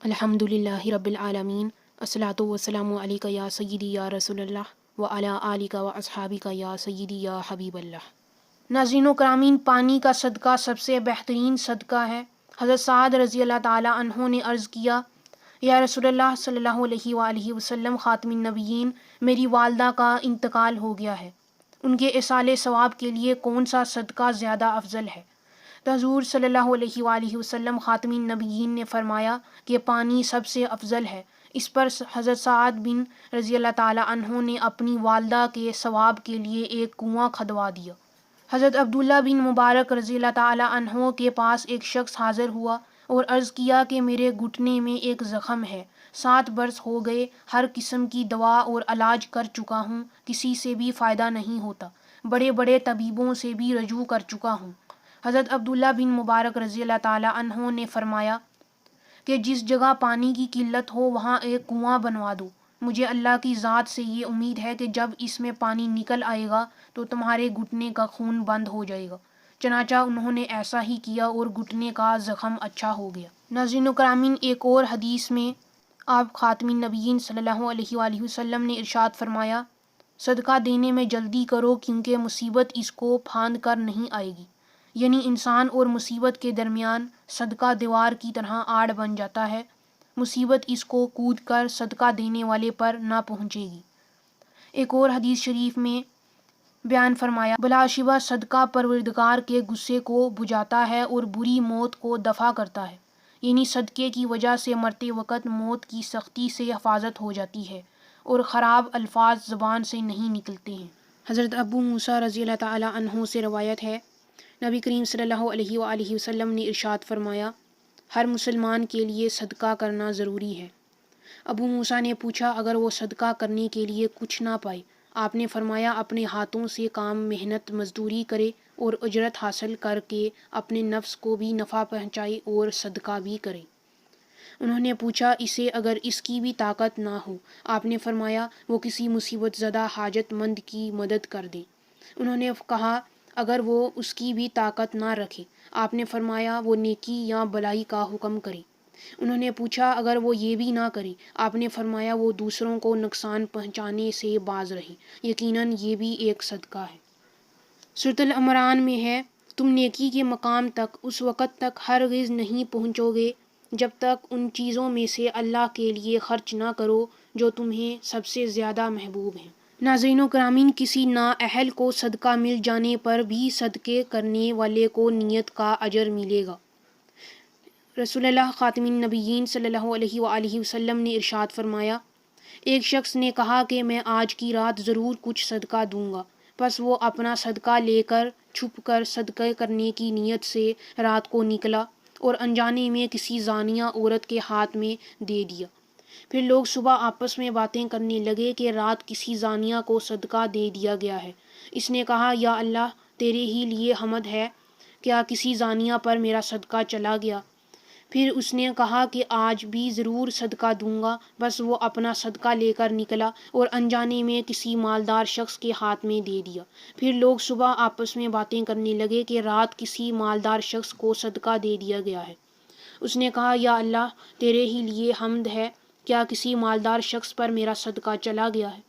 الحمد للہ رب العالمین، الصلاۃ والسلام علیک یا سیدی یا رسول اللہ وعلی آلک و اصحابک یا سیدی یا حبیب اللہ۔ ناظرین و کرامین، پانی کا صدقہ سب سے بہترین صدقہ ہے۔ حضرت سعد رضی اللہ تعالی عنہ نے عرض کیا، یا رسول اللہ صلی اللہ علیہ وآلہ وسلم، خاتم النبیین، میری والدہ کا انتقال ہو گیا ہے، ان کے ایصال ثواب کے لیے کون سا صدقہ زیادہ افضل ہے؟ تو حضور صلی اللہ علیہ وآلہ وسلم خاتم النبیین نے فرمایا کہ پانی سب سے افضل ہے۔ اس پر حضرت سعد بن رضی اللہ تعالی عنہ نے اپنی والدہ کے ثواب کے لیے ایک کنواں کھدوا دیا۔ حضرت عبداللہ بن مبارک رضی اللہ تعالی عنہ کے پاس ایک شخص حاضر ہوا اور عرض کیا کہ میرے گھٹنے میں ایک زخم ہے، 7 برس ہو گئے، ہر قسم کی دوا اور علاج کر چکا ہوں، کسی سے بھی فائدہ نہیں ہوتا، بڑے بڑے طبیبوں سے بھی رجوع کر چکا ہوں۔ حضرت عبداللہ بن مبارک رضی اللہ تعالی عنہ نے فرمایا کہ جس جگہ پانی کی قلت ہو وہاں ایک کنواں بنوا دو، مجھے اللہ کی ذات سے یہ امید ہے کہ جب اس میں پانی نکل آئے گا تو تمہارے گھٹنے کا خون بند ہو جائے گا۔ چنانچہ انہوں نے ایسا ہی کیا اور گھٹنے کا زخم اچھا ہو گیا۔ ناظرین و کرامین، ایک اور حدیث میں آپ خاتم النبیین صلی اللہ علیہ وآلہ وسلم نے ارشاد فرمایا، صدقہ دینے میں جلدی کرو کیونکہ مصیبت اس کو پھاند کر نہیں آئے گی، یعنی انسان اور مصیبت کے درمیان صدقہ دیوار کی طرح آڑ بن جاتا ہے، مصیبت اس کو کود کر صدقہ دینے والے پر نہ پہنچے گی۔ ایک اور حدیث شریف میں بیان فرمایا، بلا شبہ صدقہ پروردگار کے غصے کو بجھاتا ہے اور بری موت کو دفع کرتا ہے، یعنی صدقے کی وجہ سے مرتے وقت موت کی سختی سے حفاظت ہو جاتی ہے اور خراب الفاظ زبان سے نہیں نکلتے ہیں۔ حضرت ابو موسیٰ رضی اللہ تعالی عنہ سے روایت ہے، نبی کریم صلی اللہ علیہ وآلہ وسلم نے ارشاد فرمایا، ہر مسلمان کے لیے صدقہ کرنا ضروری ہے۔ ابو موسیٰ نے پوچھا، اگر وہ صدقہ کرنے کے لیے کچھ نہ پائے؟ آپ نے فرمایا، اپنے ہاتھوں سے کام محنت مزدوری کرے اور اجرت حاصل کر کے اپنے نفس کو بھی نفع پہنچائے اور صدقہ بھی کرے۔ انہوں نے پوچھا، اسے اگر اس کی بھی طاقت نہ ہو؟ آپ نے فرمایا، وہ کسی مصیبت زدہ حاجت مند کی مدد کر دے۔ انہوں نے کہا، اگر وہ اس کی بھی طاقت نہ رکھے؟ آپ نے فرمایا، وہ نیکی یا بلائی کا حکم کرے۔ انہوں نے پوچھا، اگر وہ یہ بھی نہ کرے؟ آپ نے فرمایا، وہ دوسروں کو نقصان پہنچانے سے باز رہے، یقیناً یہ بھی ایک صدقہ ہے۔ سورۃ العمران میں ہے، تم نیکی کے مقام تک اس وقت تک ہرگز نہیں پہنچو گے جب تک ان چیزوں میں سے اللہ کے لیے خرچ نہ کرو جو تمہیں سب سے زیادہ محبوب ہیں۔ ناظرین و کرامین، کسی نااہل کو صدقہ مل جانے پر بھی صدقے کرنے والے کو نیت کا اجر ملے گا۔ رسول اللہ خاتم النبیین صلی اللہ علیہ وآلہ وسلم نے ارشاد فرمایا، ایک شخص نے کہا کہ میں آج کی رات ضرور کچھ صدقہ دوں گا، پس وہ اپنا صدقہ لے کر چھپ کر صدقہ کرنے کی نیت سے رات کو نکلا اور انجانے میں کسی زانیہ عورت کے ہاتھ میں دے دیا۔ پھر لوگ صبح آپس میں باتیں کرنے لگے کہ رات کسی زانیہ کو صدقہ دے دیا گیا ہے۔ اس نے کہا، یا اللہ، تیرے ہی لیے حمد ہے، کیا کسی زانیہ پر میرا صدقہ چلا گیا؟ پھر اس نے کہا کہ آج بھی ضرور صدقہ دوں گا، بس وہ اپنا صدقہ لے کر نکلا اور انجانے میں کسی مالدار شخص کے ہاتھ میں دے دیا۔ پھر لوگ صبح آپس میں باتیں کرنے لگے کہ رات کسی مالدار شخص کو صدقہ دے دیا گیا ہے۔ اس نے کہا، یا اللہ، تیرے ہی لیے حمد ہے، کیا کسی مالدار شخص پر میرا صدقہ چلا گیا ہے؟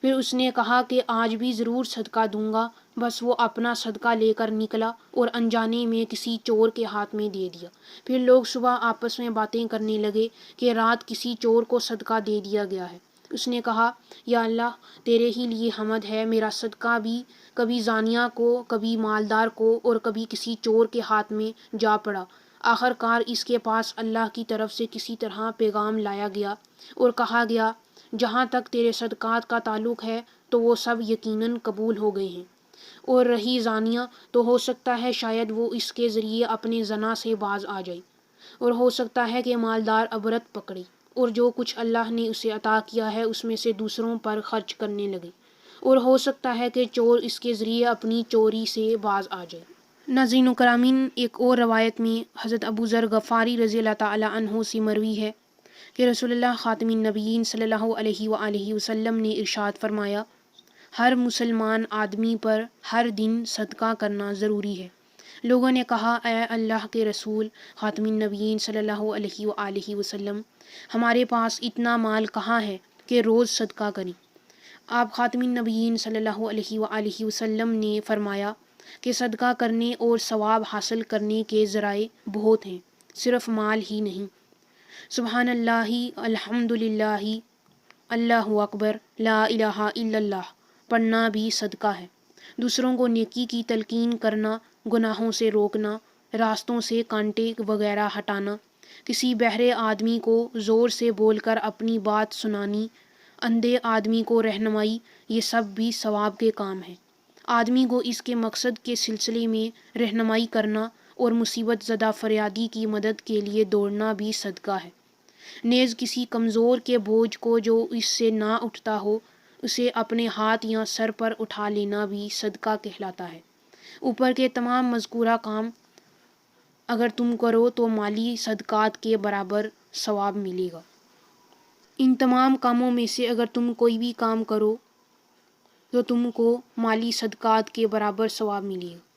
پھر اس نے کہا کہ آج بھی ضرور صدقہ دوں گا، بس وہ اپنا صدقہ لے کر نکلا اور انجانے میں کسی چور کے ہاتھ میں دے دیا۔ پھر لوگ صبح آپس میں باتیں کرنے لگے کہ رات کسی چور کو صدقہ دے دیا گیا ہے۔ اس نے کہا، یا اللہ، تیرے ہی لیے حمد ہے، میرا صدقہ بھی کبھی زانیہ کو، کبھی مالدار کو اور کبھی کسی چور کے ہاتھ میں جا پڑا۔ آخر کار اس کے پاس اللہ کی طرف سے کسی طرح پیغام لایا گیا اور کہا گیا، جہاں تک تیرے صدقات کا تعلق ہے تو وہ سب یقیناً قبول ہو گئے ہیں، اور رہی زانیہ تو ہو سکتا ہے شاید وہ اس کے ذریعے اپنے زنا سے باز آ جائے، اور ہو سکتا ہے کہ مالدار عبرت پکڑے اور جو کچھ اللہ نے اسے عطا کیا ہے اس میں سے دوسروں پر خرچ کرنے لگے، اور ہو سکتا ہے کہ چور اس کے ذریعے اپنی چوری سے باز آ جائے۔ ناظرین و کرامین، ایک اور روایت میں حضرت ابو ذر غفاری رضی اللہ تعالی عنہ سے مروی ہے کہ رسول اللہ خاتم النبیین صلی اللہ علیہ وآلہ وسلم نے ارشاد فرمایا، ہر مسلمان آدمی پر ہر دن صدقہ کرنا ضروری ہے، لوگوں نے کہا اے اللہ کے رسول خاتم النبیین صلی اللہ علیہ وآلہ وسلم، ہمارے پاس اتنا مال کہاں ہے کہ روز صدقہ کریں؟ آپ خاتم النبیین صلی اللہ علیہ وآلہ وسلم نے فرمایا کہ صدقہ کرنے اور ثواب حاصل کرنے کے ذرائع بہت ہیں، صرف مال ہی نہیں۔ سبحان اللہ، الحمد للہ، اللہ اکبر، لا الہ الا اللہ پڑھنا بھی صدقہ ہے۔ دوسروں کو نیکی کی تلقین کرنا، گناہوں سے روکنا، راستوں سے کانٹے وغیرہ ہٹانا، کسی بہرے آدمی کو زور سے بول کر اپنی بات سنانی، اندھے آدمی کو رہنمائی، یہ سب بھی ثواب کے کام ہیں۔ آدمی کو اس کے مقصد کے سلسلے میں رہنمائی کرنا اور مصیبت زدہ فریادی کی مدد کے لیے دوڑنا بھی صدقہ ہے۔ نیز کسی کمزور کے بوجھ کو جو اس سے نہ اٹھتا ہو، اسے اپنے ہاتھ یا سر پر اٹھا لینا بھی صدقہ کہلاتا ہے۔ اوپر کے تمام مذکورہ کام اگر تم کرو تو مالی صدقات کے برابر ثواب ملے گا۔ ان تمام کاموں میں سے اگر تم کوئی بھی کام کرو تو تم کو مالی صدقات کے برابر ثواب ملے گا۔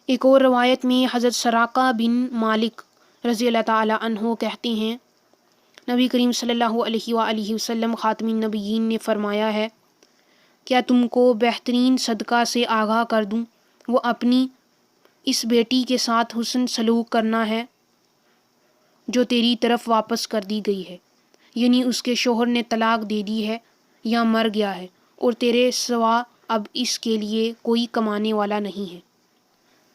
ایک اور روایت میں حضرت سراقہ بن مالک رضی اللہ تعالی عنہ کہتے ہیں، نبی کریم صلی اللہ علیہ وآلہ وسلم خاتم النبیین نے فرمایا ہے، کیا تم کو بہترین صدقہ سے آگاہ کر دوں؟ وہ اپنی اس بیٹی کے ساتھ حسن سلوک کرنا ہے جو تیری طرف واپس کر دی گئی ہے، یعنی اس کے شوہر نے طلاق دے دی ہے یا مر گیا ہے اور تیرے سوا اب اس کے لیے کوئی کمانے والا نہیں ہے،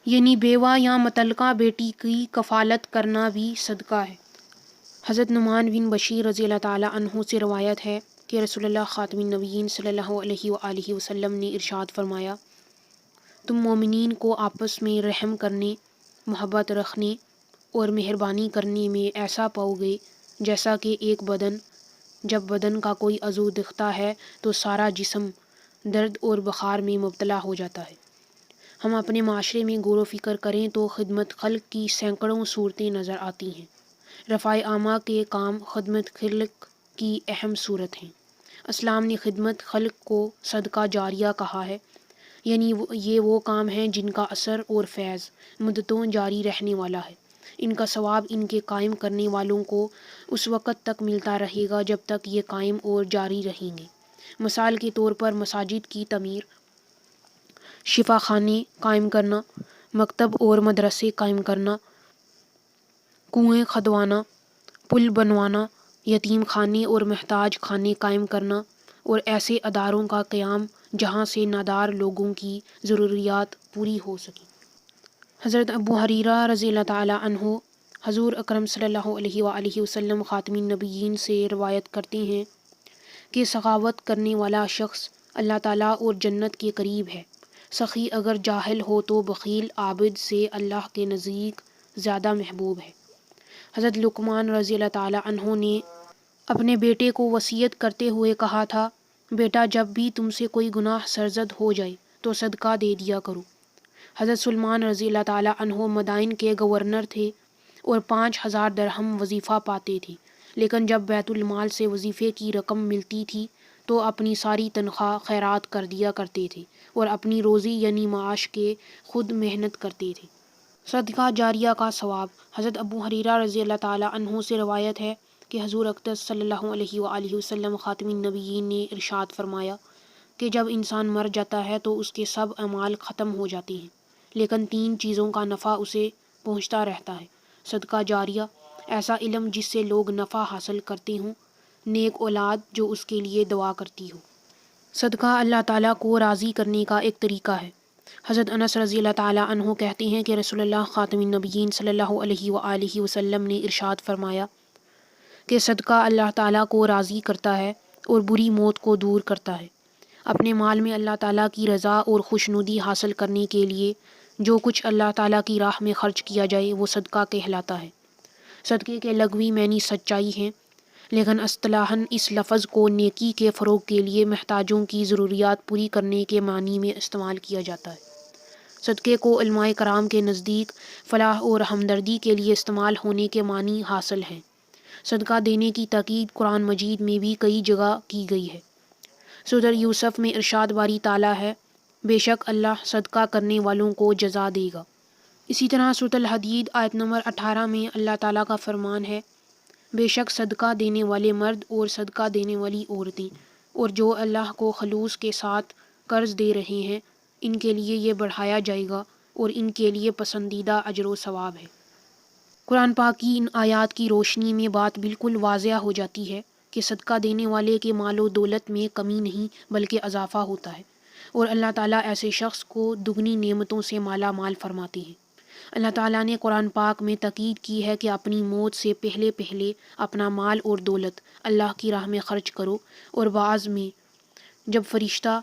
یعنی بیوہ یا مطلقہ بیٹی کی کفالت کرنا بھی صدقہ ہے۔ حضرت نعمان بن بشیر رضی اللہ تعالی عنہ سے روایت ہے کہ رسول اللہ خاتم النبیین صلی اللہ علیہ وآلہ وسلم نے ارشاد فرمایا، تم مومنین کو آپس میں رحم کرنے، محبت رکھنے اور مہربانی کرنے میں ایسا پاؤ گے جیسا کہ ایک بدن، جب بدن کا کوئی عضو دکھتا ہے تو سارا جسم درد اور بخار میں مبتلا ہو جاتا ہے۔ ہم اپنے معاشرے میں غور و فکر کریں تو خدمت خلق کی سینکڑوں صورتیں نظر آتی ہیں۔ رفع عامہ کے کام خدمت خلق کی اہم صورت ہیں۔ اسلام نے خدمت خلق کو صدقہ جاریہ کہا ہے، یعنی یہ وہ کام ہیں جن کا اثر اور فیض مدتوں جاری رہنے والا ہے۔ ان کا ثواب ان کے قائم کرنے والوں کو اس وقت تک ملتا رہے گا جب تک یہ قائم اور جاری رہیں گے۔ مثال کے طور پر مساجد کی تعمیر، شفا خانے قائم کرنا، مکتب اور مدرسے قائم کرنا، کنویں کھدوانا، پل بنوانا، یتیم خانے اور محتاج خانے قائم کرنا اور ایسے اداروں کا قیام جہاں سے نادار لوگوں کی ضروریات پوری ہو سکیں۔ حضرت ابو ہریرہ رضی اللہ تعالی عنہ حضور اکرم صلی اللہ علیہ وآلہ وسلم خاتم النبیین سے روایت کرتے ہیں کہ سخاوت کرنے والا شخص اللہ تعالیٰ اور جنت کے قریب ہے۔ سخی اگر جاہل ہو تو بخیل عابد سے اللہ کے نزدیک زیادہ محبوب ہے۔ حضرت لقمان رضی اللہ تعالی عنہ نے اپنے بیٹے کو وصیت کرتے ہوئے کہا تھا، بیٹا جب بھی تم سے کوئی گناہ سرزد ہو جائے تو صدقہ دے دیا کرو۔ حضرت سلمان رضی اللہ تعالی عنہ مدائن کے گورنر تھے اور 5000 درہم وظیفہ پاتے تھے، لیکن جب بیت المال سے وظیفے کی رقم ملتی تھی تو اپنی ساری تنخواہ خیرات کر دیا کرتے تھے اور اپنی روزی یعنی معاش کے خود محنت کرتے تھے۔ صدقہ جاریہ کا ثواب۔ حضرت ابو ہریرہ رضی اللہ تعالی عنہ سے روایت ہے کہ حضور اقدس صلی اللہ علیہ وآلہ وسلم خاتم النبیین نے ارشاد فرمایا کہ جب انسان مر جاتا ہے تو اس کے سب اعمال ختم ہو جاتے ہیں، لیکن 3 چیزوں کا نفع اسے پہنچتا رہتا ہے: صدقہ جاریہ، ایسا علم جس سے لوگ نفع حاصل کرتے ہوں، نیک اولاد جو اس کے لیے دعا کرتی ہو۔ صدقہ اللہ تعالیٰ کو راضی کرنے کا ایک طریقہ ہے۔ حضرت انس رضی اللہ تعالیٰ عنہ کہتے ہیں کہ رسول اللہ خاتم النبیین صلی اللہ علیہ وآلہ وسلم نے ارشاد فرمایا کہ صدقہ اللہ تعالیٰ کو راضی کرتا ہے اور بری موت کو دور کرتا ہے۔ اپنے مال میں اللہ تعالیٰ کی رضا اور خوشنودی حاصل کرنے کے لیے جو کچھ اللہ تعالیٰ کی راہ میں خرچ کیا جائے وہ صدقہ کہلاتا ہے۔ صدقے کے لغوی معنی سچائی ہیں، لیکن اصطلاحاً اس لفظ کو نیکی کے فروغ کے لیے محتاجوں کی ضروریات پوری کرنے کے معنی میں استعمال کیا جاتا ہے۔ صدقے کو علماء کرام کے نزدیک فلاح اور ہمدردی کے لیے استعمال ہونے کے معنی حاصل ہیں۔ صدقہ دینے کی تاکید قرآن مجید میں بھی کئی جگہ کی گئی ہے۔ سورۃ یوسف میں ارشاد باری تعالیٰ ہے، بے شک اللہ صدقہ کرنے والوں کو جزا دے گا۔ اسی طرح سورۃ الحدید آیت نمبر 18 میں اللہ تعالیٰ کا فرمان ہے، بے شک صدقہ دینے والے مرد اور صدقہ دینے والی عورتیں اور جو اللہ کو خلوص کے ساتھ قرض دے رہے ہیں، ان کے لیے یہ بڑھایا جائے گا اور ان کے لیے پسندیدہ اجر و ثواب ہے۔ قرآن پاک کی ان آیات کی روشنی میں بات بالکل واضح ہو جاتی ہے کہ صدقہ دینے والے کے مال و دولت میں کمی نہیں بلکہ اضافہ ہوتا ہے، اور اللہ تعالیٰ ایسے شخص کو دگنی نعمتوں سے مالا مال فرماتے ہیں۔ اللہ تعالیٰ نے قرآن پاک میں تاکید کی ہے کہ اپنی موت سے پہلے پہلے اپنا مال اور دولت اللہ کی راہ میں خرچ کرو، اور بعض میں جب فرشتہ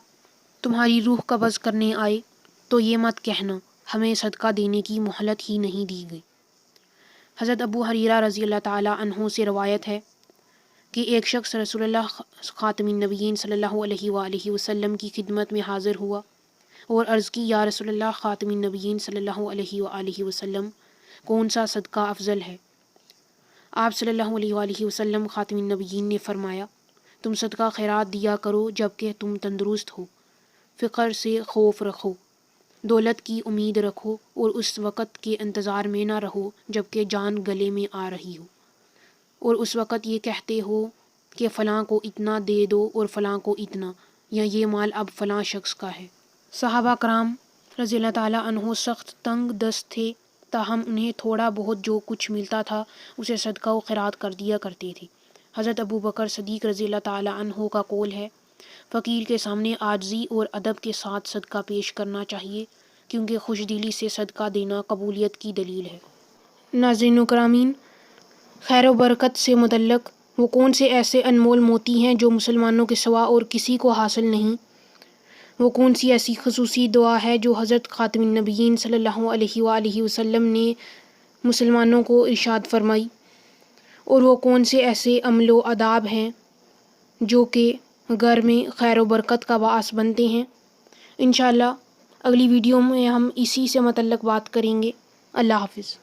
تمہاری روح قبض کرنے آئے تو یہ مت کہنا ہمیں صدقہ دینے کی مہلت ہی نہیں دی گئی۔ حضرت ابو ہریرہ رضی اللہ تعالیٰ عنہ سے روایت ہے کہ ایک شخص رسول اللہ خاتم النبیین صلی اللہ علیہ وآلہ وسلم کی خدمت میں حاضر ہوا اور عرض کی، یا رسول اللہ خاتم النبیین صلی اللہ علیہ وآلہ وسلم، کون سا صدقہ افضل ہے؟ آپ صلی اللہ علیہ وآلہ وسلم خاتم النبیین نے فرمایا، تم صدقہ خیرات دیا کرو جبکہ تم تندرست ہو، فقر سے خوف رکھو، دولت کی امید رکھو، اور اس وقت کے انتظار میں نہ رہو جبکہ جان گلے میں آ رہی ہو، اور اس وقت یہ کہتے ہو کہ فلاں کو اتنا دے دو اور فلاں کو اتنا، یا یہ مال اب فلاں شخص کا ہے۔ صحابہ کرام رضی اللہ تعالیٰ عنہ سخت تنگ دست تھے، تاہم انہیں تھوڑا بہت جو کچھ ملتا تھا اسے صدقہ و خیرات کر دیا کرتے تھے۔ حضرت ابو بکر صدیق رضی اللہ تعالیٰ عنہ کا قول ہے، فقیر کے سامنے عاجزی اور ادب کے ساتھ صدقہ پیش کرنا چاہیے، کیونکہ خوش دلی سے صدقہ دینا قبولیت کی دلیل ہے۔ ناظرین و کرامین، خیر و برکت سے متعلق وہ کون سے ایسے انمول موتی ہیں جو مسلمانوں کے سوا اور کسی کو حاصل نہیں؟ وہ کون سی ایسی خصوصی دعا ہے جو حضرت خاتم النبیین صلی اللہ علیہ وآلہ وسلم نے مسلمانوں کو ارشاد فرمائی؟ اور وہ کون سے ایسے عمل و آداب ہیں جو کہ گھر میں خیر و برکت کا باعث بنتے ہیں؟ انشاءاللہ اگلی ویڈیو میں ہم اسی سے متعلق بات کریں گے۔ اللہ حافظ۔